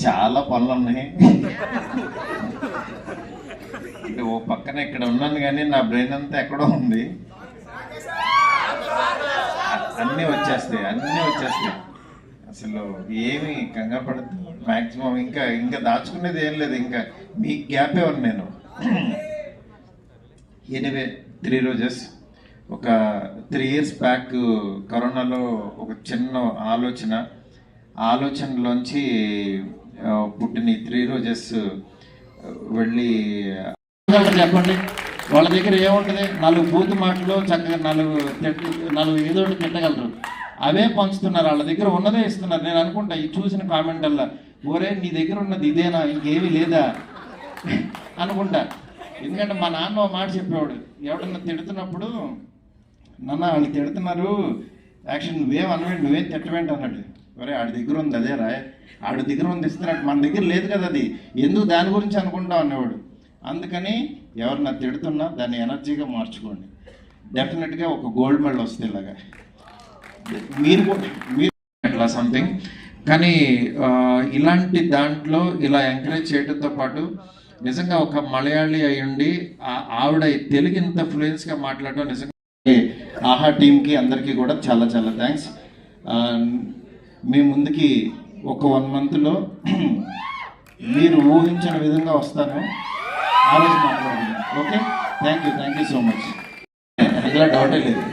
చాలా పనులు ఉన్నాయి. అంటే ఓ పక్కన ఇక్కడ ఉన్నాను కానీ నా బ్రెయిన్ అంతా ఎక్కడో ఉంది. అన్నీ వచ్చేస్తాయి. అసలు ఏమి కంగారు పడద్దు. మ్యాక్సిమం ఇంకా దాచుకునేది ఏం లేదు. ఇంకా మీ గ్యాపే ఉంది. నేను ఎనీవే 3 రోజెస్ ఒక 3 years బ్యాక్ కరోనాలో ఒక చిన్న ఆలోచనలోంచి పుట్టిన 3 రోజెస్ వెళ్ళి చెప్పండి. వాళ్ళ దగ్గర ఏముంటుంది? 4 బూతు మాటలు, చక్కగా 4 ఏదో ఒకటి తిట్టగలరు. అవే పంచుతున్నారు. వాళ్ళ దగ్గర ఉన్నదే ఇస్తున్నారు. నేను అనుకుంటా ఈ చూసిన కామెంట్ అలా, ఓరే నీ దగ్గర ఉన్నది ఇదేనా, ఇంకేమీ లేదా అనుకుంటా. ఎందుకంటే మా నాన్న మాట చెప్పేవాడు, ఎవడన్నా తిడుతున్నప్పుడు, నాన్న వాళ్ళు తిడుతున్నారు, యాక్షన్ నువ్వేం అనవేంటి, నువ్వేం తిట్టవేంటి అన్నాడు. ఒరే ఆడి దగ్గర ఉంది అదే రా, ఆడి దగ్గర ఉంది ఇస్తున్నట్టు, మన దగ్గర లేదు కదా, అది ఎందుకు దాని గురించి అనుకుంటాం అనేవాడు. అందుకని ఎవరన్నా తిడుతున్నా దాన్ని ఎనర్జీగా మార్చుకోండి. డెఫినెట్గా ఒక గోల్డ్ మెడల్ వస్తుంది. ఇలాగా మీరు అట్లా సంథింగ్. కానీ ఇలాంటి దాంట్లో ఇలా ఎంకరేజ్ చేయడంతో పాటు నిజంగా ఒక మలయాళీ అయ్యుండి ఆవిడ తెలుగు ఇంత ఫ్లూయెన్స్గా మాట్లాడడం నిజంగా ఆహా టీంకి అందరికీ కూడా చాలా చాలా థ్యాంక్స్. మీ ముందుకి ఒక 1 monthలో మీరు ఊహించిన విధంగా వస్తాను. ఆ రోజు మాట్లాడుతున్నాను. Okay, thank you so much. అందులో డౌటే లేదు.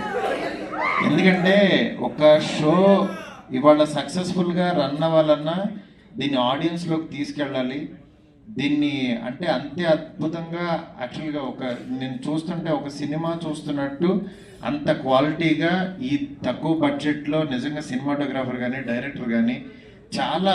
ఎందుకంటే ఒక షో ఇవాళ సక్సెస్ఫుల్గా రన్ అవ్వాలన్నా దీన్ని ఆడియన్స్లోకి తీసుకెళ్ళాలి. దీన్ని అంటే అంతే అద్భుతంగా యాక్చువల్గా నేను చూస్తుంటే ఒక సినిమా చూస్తున్నట్టు అంత క్వాలిటీగా ఈ తక్కువ బడ్జెట్లో నిజంగా సినిమాటోగ్రాఫర్ కానీ డైరెక్టర్ కానీ చాలా